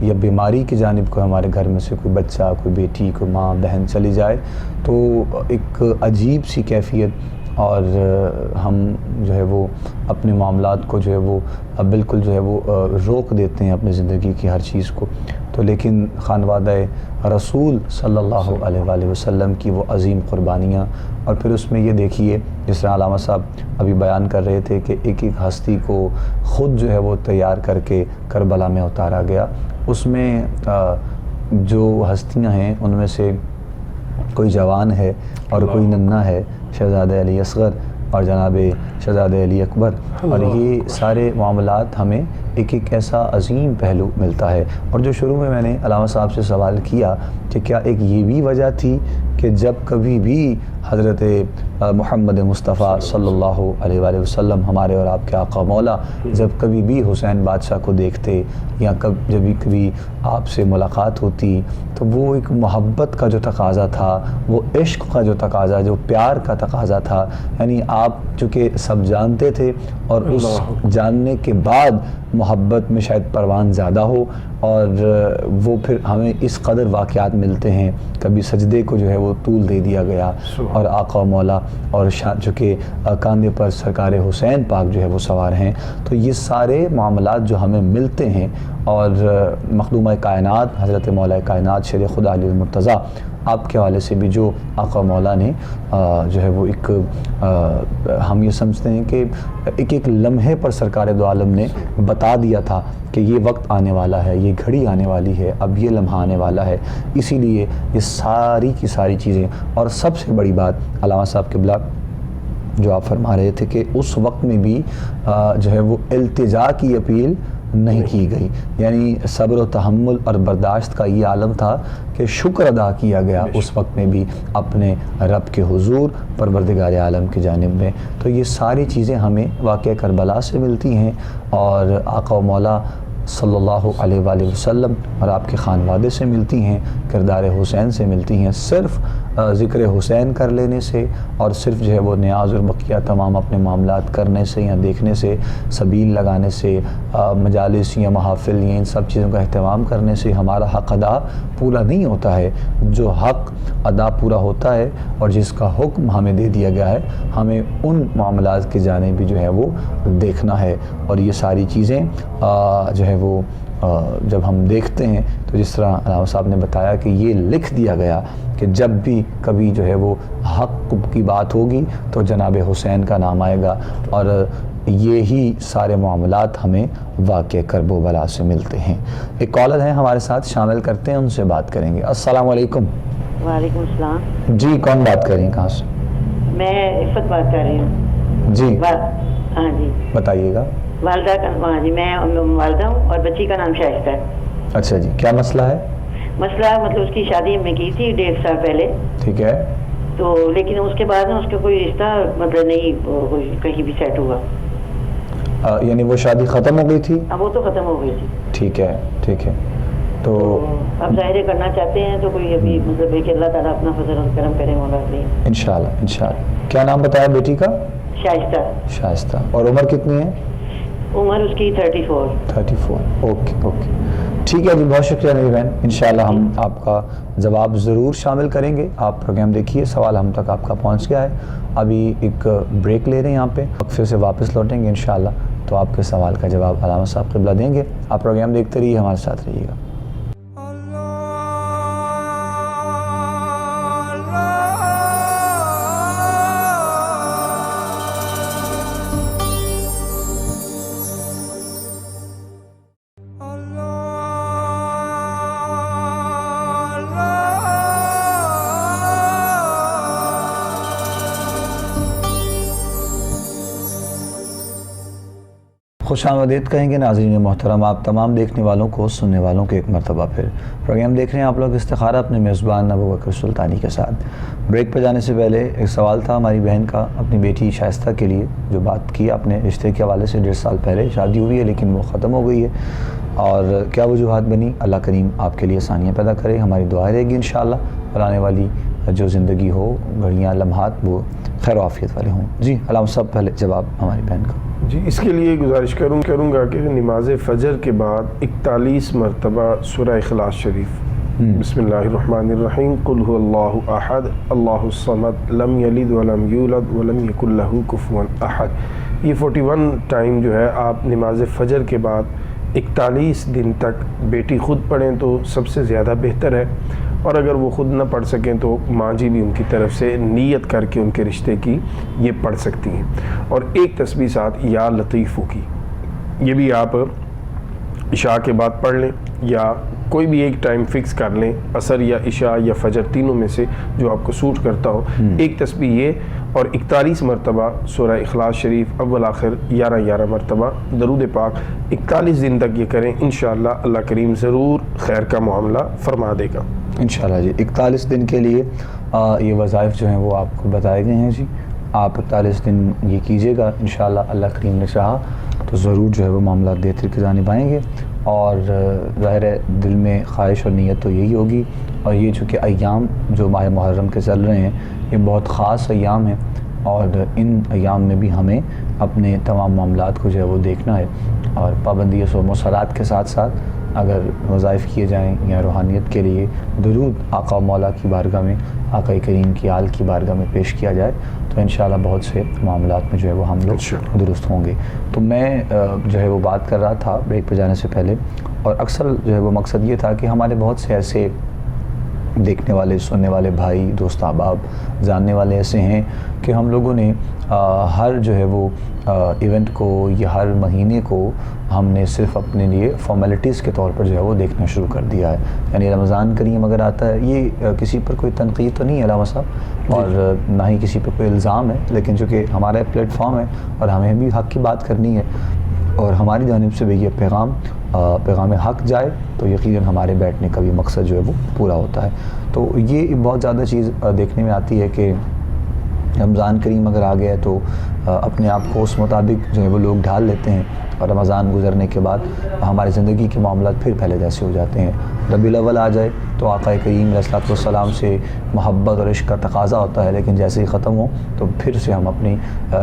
[SPEAKER 1] یا بیماری کی جانب کو ہمارے گھر میں سے کوئی بچہ، کوئی بیٹی، کوئی ماں بہن چلی جائے تو ایک عجیب سی کیفیت اور ہم جو ہے وہ اپنے معاملات کو جو ہے وہ بالکل جو ہے وہ روک دیتے ہیں اپنی زندگی کی ہر چیز کو. تو لیکن خانوادہ رسول صلی اللہ علیہ وآلہ وسلم کی وہ عظیم قربانیاں، اور پھر اس میں یہ دیکھیے جس طرح علامہ صاحب ابھی بیان کر رہے تھے کہ ایک ایک ہستی کو خود جو ہے وہ تیار کر کے کربلا میں اتارا گیا. اس میں جو ہستیاں ہیں ان میں سے کوئی جوان ہے اور کوئی ننھا ہے، شہزادہ علی اصغر اور جناب شہزادہ علی اکبر، اور یہ سارے معاملات ہمیں ایک ایک ایسا عظیم پہلو ملتا ہے. اور جو شروع میں نے علامہ صاحب سے سوال کیا کہ کیا ایک یہ بھی وجہ تھی کہ جب کبھی بھی حضرت محمد مصطفیٰ صلی اللہ علیہ وآلہ وسلم ہمارے اور آپ کے آقا مولا جب کبھی بھی حسین بادشاہ کو دیکھتے یا جب کبھی آپ سے ملاقات ہوتی تو وہ ایک محبت کا جو تقاضا تھا، وہ عشق کا جو تقاضا، جو پیار کا تقاضا تھا، یعنی آپ چونکہ سب جانتے تھے اور اس جاننے کے بعد محبت میں شاید پروان زیادہ ہو، اور وہ پھر ہمیں اس قدر واقعات ملتے ہیں. کبھی سجدے کو جو ہے وہ طول دے دیا گیا اور آقا و مولا اور چونکہ کاندھے پر سرکار حسین پاک جو ہے وہ سوار ہیں. تو یہ سارے معاملات جو ہمیں ملتے ہیں، اور مخدومہ کائنات حضرت مولا کائنات شیر خدا علی المرتضیٰ آپ کے حوالے سے بھی جو آقا مولا نے جو ہے وہ ایک ہم یہ سمجھتے ہیں کہ ایک ایک لمحے پر سرکار دو عالم نے بتا دیا تھا کہ یہ وقت آنے والا ہے، یہ گھڑی آنے والی ہے، اب یہ لمحہ آنے والا ہے. اسی لیے یہ ساری کی ساری چیزیں، اور سب سے بڑی بات علامہ صاحب قبلہ جو آپ فرما رہے تھے کہ اس وقت میں بھی جو ہے وہ التجا کی اپیل نہیں کی گئی، یعنی صبر و تحمل اور برداشت کا یہ عالم تھا کہ شکر ادا کیا گیا اس وقت میں بھی اپنے رب کے حضور پروردگار عالم کی جانب میں. تو یہ ساری چیزیں ہمیں واقعہ کربلا سے ملتی ہیں، اور آقا و مولا صلی اللہ علیہ وآلہ وسلم اور آپ کے خانوادے سے ملتی ہیں، کردار حسین سے ملتی ہیں. صرف ذکر حسین کر لینے سے اور صرف جو ہے وہ نیاز اور بقیہ تمام اپنے معاملات کرنے سے یا دیکھنے سے، سبیل لگانے سے، مجالس یا محافل یا ان سب چیزوں کا اہتمام کرنے سے ہمارا حق ادا پورا نہیں ہوتا ہے. جو حق ادا پورا ہوتا ہے اور جس کا حکم ہمیں دے دیا گیا ہے، ہمیں ان معاملات کی جانب بھی جو ہے وہ دیکھنا ہے. اور یہ ساری چیزیں جو ہے وہ جب ہم دیکھتے ہیں تو جس طرح علامہ صاحب نے بتایا کہ یہ لکھ دیا گیا کہ جب بھی کبھی جو ہے وہ حق کی بات ہوگی تو جناب حسین کا نام آئے گا، اور یہی سارے معاملات ہمیں واقع کرب و بلا سے ملتے ہیں. ایک کالر ہیں ہمارے ساتھ، شامل کرتے ہیں، ان سے بات کریں گے. السلام علیکم.
[SPEAKER 4] وعلیکم السلام.
[SPEAKER 1] جی کون بات کر رہی ہیں، کہاں سے؟
[SPEAKER 4] میں عفت بات کر رہی ہوں.
[SPEAKER 1] جی
[SPEAKER 4] ہاں جی
[SPEAKER 1] بتائیے گا.
[SPEAKER 4] والدہ کا، ہاں جی میں والدہ ہوں اور بچی کا نام شائستہ ہے.
[SPEAKER 1] اچھا جی، کیا مسئلہ ہے؟
[SPEAKER 4] مسئلہ مطلب اس کی شادی ہم نے کی تھی 1.5 سال پہلے.
[SPEAKER 1] ٹھیک ہے.
[SPEAKER 4] تو لیکن اس کے بعد نا اس کا کوئی رشتہ مطلب نہیں کہیں بھی سیٹ ہوا.
[SPEAKER 1] یعنی وہ شادی ختم ہو گئی تھی؟
[SPEAKER 4] اب وہ تو ختم ہو گئی تھی.
[SPEAKER 1] ٹھیک ہے ٹھیک ہے. تو
[SPEAKER 4] اب ظاہر کرنا چاہتے ہیں تو کوئی ابھی مطلب ہے کہ اللہ تعالیٰ اپنا فضل و کرم کرے مولا علیہ.
[SPEAKER 1] انشاءاللہ انشاءاللہ. کیا نام بتایا بیٹی کا؟
[SPEAKER 4] شائستہ.
[SPEAKER 1] شائستہ. اور عمر کتنی ہے؟
[SPEAKER 4] عمر اس کی 34.
[SPEAKER 1] 34. اوکے اوکے ٹھیک ہے جی، بہت شکریہ میری بہن. انشاءاللہ ہم آپ کا جواب ضرور شامل کریں گے. آپ پروگرام دیکھیے، سوال ہم تک آپ کا پہنچ گیا ہے. ابھی ایک بریک لے رہے ہیں یہاں پہ، وقفے سے واپس لوٹیں گے انشاءاللہ تو آپ کے سوال کا جواب علامہ صاحب قبلہ دیں گے. آپ پروگرام دیکھتے رہیے، ہمارے ساتھ رہیے گا. خوش آمدید کہیں گے ناظرین محترم آپ تمام دیکھنے والوں کو، سننے والوں کو ایک مرتبہ پھر پروگرام دیکھ رہے ہیں آپ لوگ استخارہ اپنے میزبان ابوبکر سلطانی کے ساتھ. بریک پہ جانے سے پہلے ایک سوال تھا ہماری بہن کا اپنی بیٹی شائستہ کے لیے، جو بات کی اپنے رشتے کے حوالے سے. 1.5 سال پہلے شادی ہوئی ہے لیکن وہ ختم ہو گئی ہے، اور کیا وجوہات بنی؟ اللہ کریم آپ کے لیے آسانیاں پیدا کرے. ہماری دعا رہے گی انشاءاللہ اور آنے والی جو زندگی ہو، گھڑیاں، لمحات وہ خیر و عافیت والے ہوں. جی علامہ صاحب پہلے جواب ہماری بہن کا.
[SPEAKER 2] جی اس کے لیے گزارش کروں گا کہ نماز فجر کے بعد 41 مرتبہ سورہ اخلاص شریف بسم اللہ الرحمن الرحیم قل هو اللہ احد اللہ الصمد لم یلد ولم یولد ولم یکن لہ کفوا احد. یہ 41 ٹائم جو ہے آپ نماز فجر کے بعد 41 دن تک بیٹی خود پڑھیں تو سب سے زیادہ بہتر ہے, اور اگر وہ خود نہ پڑھ سکیں تو ماں جی بھی ان کی طرف سے نیت کر کے ان کے رشتے کی یہ پڑھ سکتی ہیں. اور ایک تسبیح ساتھ یا لطیفو کی, یہ بھی آپ عشاء کے بعد پڑھ لیں یا کوئی بھی ایک ٹائم فکس کر لیں, عصر یا عشاء یا فجر تینوں میں سے جو آپ کو سوٹ کرتا ہو. ایک تسبیح یہ, اور 41 مرتبہ سورہ اخلاص شریف اول آخر 11 مرتبہ درود پاک 41 دن تک یہ کریں, انشاءاللہ اللہ کریم ضرور خیر کا معاملہ فرما دے گا
[SPEAKER 1] انشاءاللہ جی. 41 دن کے لیے یہ وظائف جو ہیں وہ آپ کو بتائے گئے ہیں جی. آپ 41 دن یہ کیجیے گا, انشاءاللہ اللہ کریم نے چاہا تو ضرور جو ہے وہ معاملات بہتر کی جانب آئیں گے. اور ظاہر ہے دل میں خواہش اور نیت تو یہی ہوگی. اور یہ چونکہ ایام جو ماہ محرم کے چل رہے ہیں یہ بہت خاص ایام ہیں, اور ان ایام میں بھی ہمیں اپنے تمام معاملات کو جو ہے وہ دیکھنا ہے. اور پابندی صوم و صلات کے ساتھ ساتھ اگر وظائف کیے جائیں یا روحانیت کے لیے درود آقا و مولا کی بارگاہ میں, آقا کریم کی آل کی بارگاہ میں پیش کیا جائے تو انشاءاللہ بہت سے معاملات میں جو ہے وہ ہم لوگ درست ہوں گے. تو میں جو ہے وہ بات کر رہا تھا بریک پہ جانے سے پہلے, اور اکثر جو ہے وہ مقصد یہ تھا کہ ہمارے بہت سے ایسے دیکھنے والے سننے والے بھائی دوست احباب جاننے والے ایسے ہیں کہ ہم لوگوں نے ہر جو ہے وہ ایونٹ کو یا ہر مہینے کو ہم نے صرف اپنے لیے فارمیلٹیز کے طور پر جو ہے وہ دیکھنا شروع کر دیا ہے. یعنی رمضان کریم اگر آتا ہے, یہ کسی پر کوئی تنقید تو نہیں ہے علامہ صاحب, اور نہ ہی کسی پر کوئی الزام ہے, لیکن چونکہ ہمارا پلیٹ فارم ہے اور ہمیں بھی حق کی بات کرنی ہے, اور ہماری جانب سے بھی یہ پیغام حق جائے تو یقیناً ہمارے بیٹھنے کا بھی مقصد جو ہے وہ پورا ہوتا ہے. تو یہ بہت زیادہ چیز دیکھنے میں آتی ہے کہ رمضان کریم اگر آ گیا تو اپنے آپ کو اس مطابق جو ہے وہ لوگ ڈھال لیتے ہیں, اور رمضان گزرنے کے بعد ہماری زندگی کے معاملات پھر پہلے جیسے ہو جاتے ہیں. ربیع الاول آ جائے تو آقا کریم علیہ الصلوۃ والسلام سے محبت اور عشق کا تقاضا ہوتا ہے, لیکن جیسے ہی ختم ہو تو پھر سے ہم اپنی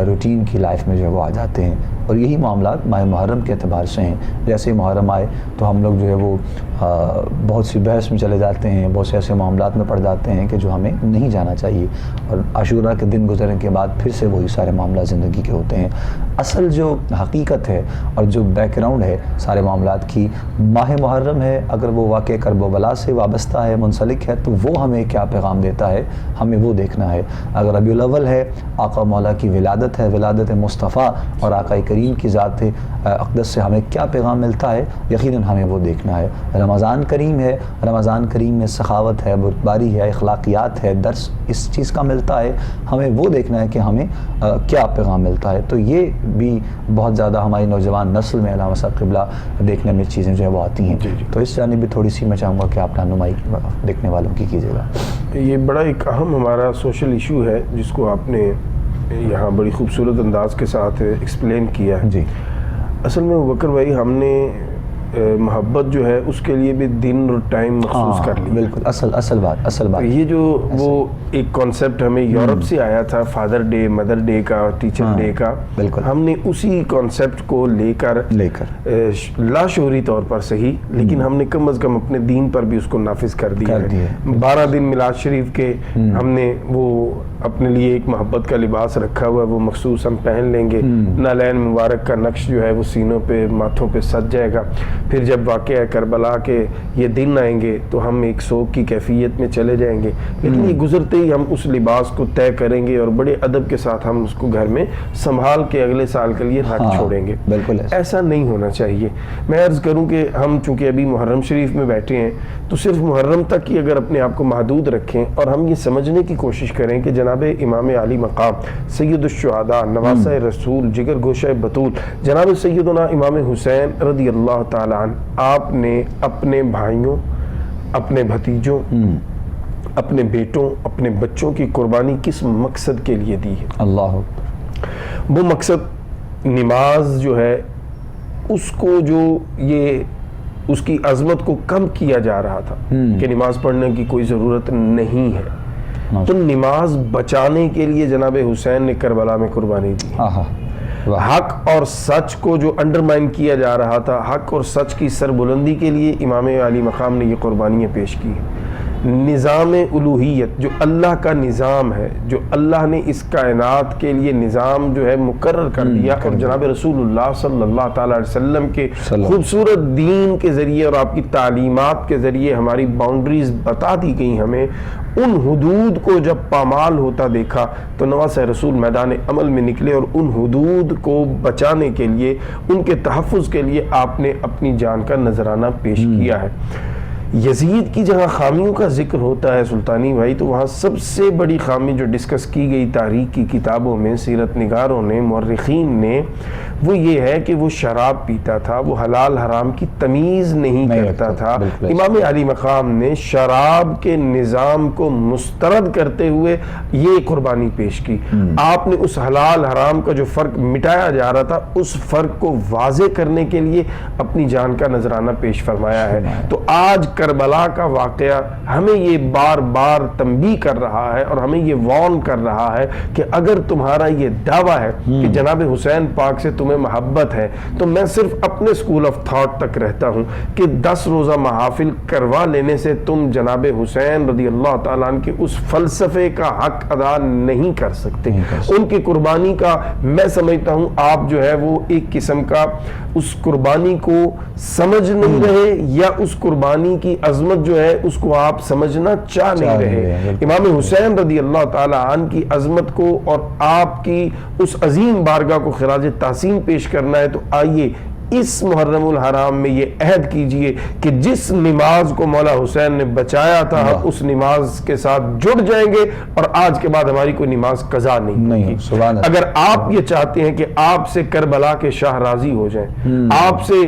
[SPEAKER 1] روٹین کی لائف میں جو ہے وہ آ جاتے ہیں. اور یہی معاملات ماہ محرم کے اعتبار سے ہیں. جیسے ہی محرم آئے تو ہم لوگ جو ہے وہ بہت سی بحث میں چلے جاتے ہیں, بہت سے ایسے معاملات میں پڑ جاتے ہیں کہ جو ہمیں نہیں جانا چاہیے, اور عاشوراء کے دن گزرنے کے بعد پھر سے وہی سارے معاملات زندگی کے ہوتے ہیں. اصل جو حقیقت ہے اور جو بیک گراؤنڈ ہے سارے معاملات کی, ماہ محرم ہے, اگر وہ واقع کرب و بلا سے وابستہ ہے, منسلک ہے, تو وہ ہمیں کیا پیغام دیتا ہے ہمیں وہ دیکھنا ہے. اگر ربیع الاول ہے, آقا مولا کی ولادت ہے, ولادت مصطفیٰ اور آقا کریم کی ذات اقدس سے ہمیں کیا پیغام ملتا ہے, یقیناً ہمیں وہ دیکھنا ہے. رمضان کریم ہے, رمضان کریم میں سخاوت ہے, بردباری ہے, اخلاقیات ہے, درس اس چیز کا ملتا ہے, ہمیں وہ دیکھنا ہے کہ ہمیں کیا پیغام ملتا ہے. تو یہ بھی بہت زیادہ ہماری نوجوان نسل میں علامہ صاحب قبلہ دیکھنے میں چیزیں جو ہے وہ آتی ہیں. تو اس جانب بھی تھوڑی سی میں چاہوں گا کہ آپ رہنمائی دیکھنے والوں کی کیجیے گا.
[SPEAKER 2] یہ بڑا ایک اہم ہمارا سوشل ایشو ہے جس کو آپ نے یہاں بڑی خوبصورت انداز کے ساتھ ایکسپلین کیا ہے.
[SPEAKER 1] جی
[SPEAKER 2] اصل میں بکر بھائی ہم نے محبت جو ہے اس کے لیے بھی دن اور ٹائم مخصوص کر لی.
[SPEAKER 1] بالکل اصل بات
[SPEAKER 2] یہ جو وہ ایک کانسیپٹ ہمیں یورپ سے آیا تھا, فادر ڈے, مدر ڈے کا, ٹیچر ڈے کا,
[SPEAKER 1] بالکل
[SPEAKER 2] ہم نے اسی کانسیپٹ کو لے کر لاشعوری طور پر صحیح, لیکن ہم نے کم از کم اپنے دین پر بھی اس کو نافذ کر دیا ہے. 12 دن میلاد شریف کے ہم نے وہ اپنے لیے ایک محبت کا لباس رکھا ہوا ہے, وہ مخصوص ہم پہن لیں گے. نالین مبارک کا نقش جو ہے وہ سینوں پہ ماتھوں پہ سج جائے گا. پھر جب واقعہ کربلا کے یہ دن آئیں گے تو ہم ایک سوگ کی کیفیت میں چلے جائیں گے, لیکن یہ گزرتے ہی ہم اس لباس کو طے کریں گے اور بڑے ادب کے ساتھ ہم اس کو گھر میں سنبھال کے اگلے سال کے لیے رکھ چھوڑیں گے.
[SPEAKER 1] بالکل
[SPEAKER 2] ایسا نہیں ہونا چاہیے. میں عرض کروں کہ ہم چونکہ ابھی محرم شریف میں بیٹھے ہیں تو صرف محرم تک ہی اگر اپنے آپ کو محدود رکھیں اور ہم یہ سمجھنے کی کوشش کریں کہ جناب امام عالی مقام سید الشہداء نواسہ رسول جگر گوشہ بطول جناب سیدنا امام حسین رضی اللہ تعالیٰ عنہ, آپ نے اپنے بھائیوں, اپنے بھتیجوں, اپنے بیٹوں, اپنے بچوں کی قربانی کس مقصد کے لیے دی ہے؟
[SPEAKER 1] اللہ,
[SPEAKER 2] وہ مقصد نماز جو ہے اس کو جو یہ اس کی عظمت کو کم کیا جا رہا تھا کہ نماز پڑھنے کی کوئی ضرورت نہیں ہے, تو نماز بچانے کے لیے جناب حسین نے کربلا میں قربانی دی. حق اور سچ کو جو انڈرمائن کیا جا رہا تھا، حق اور سچ کی سربلندی کے لیے امام علی مقام نے یہ قربانیاں پیش کی۔ نظام الوہیت جو اللہ کا نظام ہے، جو اللہ نے اس کائنات کے لیے نظام جو ہے مقرر کر دیا، اور جناب رسول اللہ صلی اللہ تعالی علیہ وسلم کے خوبصورت دین کے ذریعے اور آپ کی تعلیمات کے ذریعے ہماری باؤنڈریز بتا دی گئی ہمیں، ان حدود کو جب پامال ہوتا دیکھا تو نواسہ رسول میدان عمل میں نکلے اور ان حدود کو بچانے کے لیے، ان کے تحفظ کے لیے آپ نے اپنی جان کا نذرانہ پیش کیا ہے۔ یزید کی جہاں خامیوں کا ذکر ہوتا ہے سلطانی بھائی، تو وہاں سب سے بڑی خامی جو ڈسکس کی گئی تاریخ کی کتابوں میں، سیرت نگاروں نے، مورخین نے، وہ یہ ہے کہ وہ شراب پیتا تھا، وہ حلال حرام کی تمیز نہیں کرتا تھا۔ امام علی مقام نے شراب کے نظام کو مسترد کرتے ہوئے یہ قربانی پیش کی۔ آپ نے اس حلال حرام کا جو فرق مٹایا جا رہا تھا، اس فرق کو واضح کرنے کے لیے اپنی جان کا نذرانہ پیش فرمایا ہے۔ تو آج کربلا کا واقعہ ہمیں یہ بار بار تنبیہ کر رہا ہے اور ہمیں یہ وارن کر رہا ہے کہ اگر تمہارا یہ دعویٰ ہے کہ جناب حسین پاک سے تمہیں محبت ہے، تو میں صرف اپنے سکول آف تھاٹ تک رہتا ہوں کہ 10 روزہ محافل کروا لینے سے تم جناب حسین رضی اللہ تعالیٰ عنہ کے اس فلسفے کا حق ادا نہیں کر سکتے۔ ان کی قربانی کا میں سمجھتا ہوں آپ جو ہے وہ ایک قسم کا اس قربانی کو سمجھ نہیں رہے، یا اس قربانی کی عظمت جو ہے اس کو آپ سمجھنا چاہ نہیں رہے۔ امام حسین رضی اللہ تعالیٰ عنہ کی عظمت کو اور آپ کی اس عظیم بارگاہ کو خراج تحسین پیش کرنا ہے، تو آئیے اس محرم الحرام میں یہ عہد کیجئے کہ جس نماز کو مولا حسین نے بچایا تھا ہم اس نماز کے ساتھ جڑ جائیں گے، اور آج کے بعد ہماری کوئی نماز قضا نہیں ہوگی۔ اگر آپ یہ چاہتے ہیں کہ آپ سے کربلا کے شاہ راضی ہو جائیں، آپ سے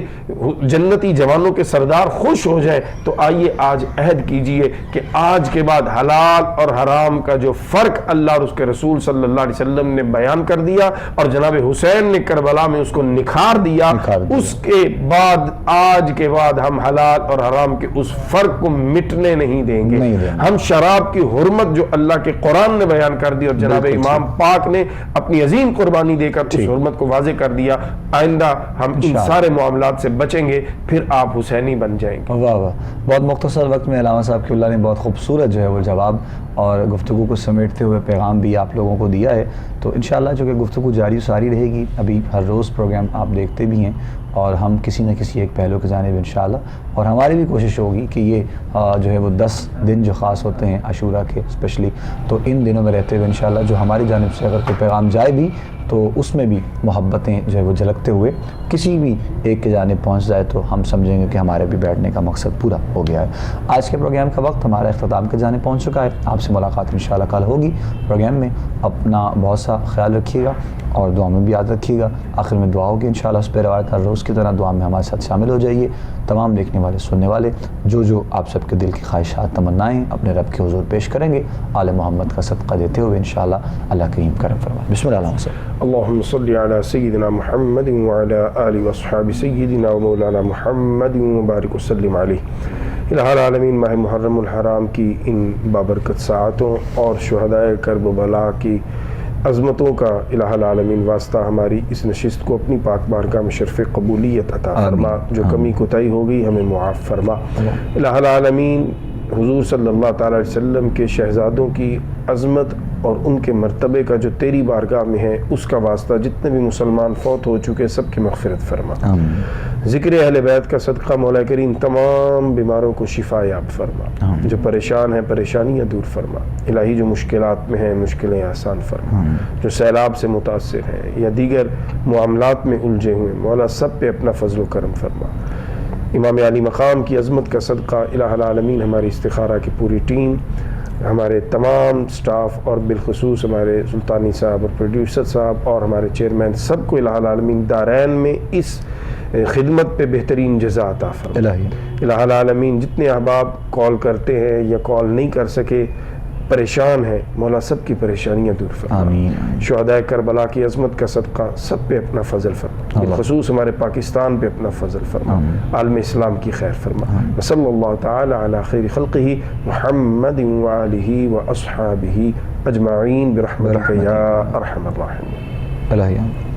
[SPEAKER 2] جنتی جوانوں کے سردار خوش ہو جائیں، تو آئیے آج عہد کیجئے کہ آج کے بعد حلال اور حرام کا جو فرق اللہ اور اس کے رسول صلی اللہ علیہ وسلم نے بیان کر دیا اور جناب حسین نے کربلا میں اس کو نکھار دیا، اس کے بعد آج کے بعد ہم حلال اور حرام کے اس فرق کو مٹنے نہیں دیں گے۔ ہم شراب کی حرمت جو اللہ کے قرآن نے بیان کر دی اور جناب امام پاک نے اپنی عظیم قربانی دے کر اس حرمت کو واضح کر دیا، آئندہ ہم ان سارے معاملات سے بچیں گے، پھر آپ حسینی بن جائیں گے۔
[SPEAKER 1] واہ واہ، بہت مختصر وقت میں علامہ صاحب کی اللہ نے بہت خوبصورت جو ہے وہ جواب اور گفتگو کو سمیٹتے ہوئے پیغام بھی آپ لوگوں کو دیا ہے۔ تو انشاءاللہ جو کہ گفتگو جاری و ساری رہے گی، ابھی ہر روز پروگرام آپ دیکھتے بھی ہیں اور ہم کسی نہ کسی ایک پہلو کی جانب انشاءاللہ، اور ہماری بھی کوشش ہوگی کہ یہ جو ہے وہ 10 دن جو خاص ہوتے ہیں عاشورہ کے اسپیشلی، تو ان دنوں میں رہتے ہوئے انشاءاللہ جو ہماری جانب سے اگر کوئی پیغام جائے بھی تو اس میں بھی محبتیں جو ہے وہ جھلکتے ہوئے کسی بھی ایک کی جانب پہنچ جائے تو ہم سمجھیں گے کہ ہمارے بھی بیٹھنے کا مقصد پورا ہو گیا ہے۔ آج کے پروگرام کا وقت ہمارا اختتام کی جانب پہنچ چکا ہے۔ آپ سے ملاقات انشاءاللہ کل ہوگی پروگرام میں۔ اپنا بہت سا خیال رکھیے گا اور دعا میں بھی یاد رکھیے گا۔ آخر میں دعا ہوگی انشاءاللہ، اس پہ روایت ہر روز کی طرح دعا میں ہمارے ساتھ شامل ہو جائیے۔ تمام دیکھنے والے سننے والے جو آپ سب کے دل کی خواہشات تمنائیں اپنے رب کے حضور پیش کریں گے، آل محمد کا صدقہ دیتے ہوئے انشاءاللہ اللہ کریم کرم فرمائے۔ بسم اللہ الرحمن الرحیم۔
[SPEAKER 2] اللہم صلی علی سیدنا محمد وعلی آلہ واصحاب سیدنا و مولانا محمد وبارک وسلم علیہ۔ الہ العالمین، ماہ محرم الحرام کی ان بابرکت ساعتوں اور شہدائے کرب و بلا کی عظمتوں کا الہ العالمین واسطہ ہماری اس نشست کو اپنی پاک بارگاہ میں شرف قبولیت عطا فرما، جو کمی کوتاہی ہو گئی ہمیں معاف فرما۔ الہ العالمین، حضور صلی اللہ تعالی علیہ وسلم کے شہزادوں کی عظمت اور ان کے مرتبے کا جو تیری بارگاہ میں ہے، اس کا واسطہ جتنے بھی مسلمان فوت ہو چکے سب کی مغفرت فرما۔ ذکر اہل بیت کا صدقہ مولا کریم تمام بیماروں کو شفا یاب فرما، جو پریشان ہیں پریشانیاں دور فرما، الہی جو مشکلات میں ہیں مشکلیں آسان فرما، جو سیلاب سے متاثر ہیں یا دیگر معاملات میں الجھے ہوئے مولا سب پہ اپنا فضل و کرم فرما۔ امام علی مقام کی عظمت کا صدقہ الہ العالمین ہماری استخارہ کی پوری ٹیم، ہمارے تمام سٹاف اور بالخصوص ہمارے سلطانی صاحب اور پروڈیوسر صاحب اور ہمارے چیئرمین سب کو الہ العالمین دارین میں اس خدمت پہ بہترین جزا عطا فرما۔ الہ العالمین جتنے احباب کال کرتے ہیں یا کال نہیں کر سکے، پریشان ہیں، مولا سب کی پریشانیاں دور فرما۔ شہداء کربلا کی عظمت کا صدقہ سب پہ اپنا فضل فرما، بالخصوص ہمارے پاکستان پہ اپنا فضل فرما، عالم اسلام کی خیر فرما۔ صلی اللہ تعالی علی خیر خلقہ محمد وآلہ واصحابہ اجمعین برحمتک یا ارحم الراحمین۔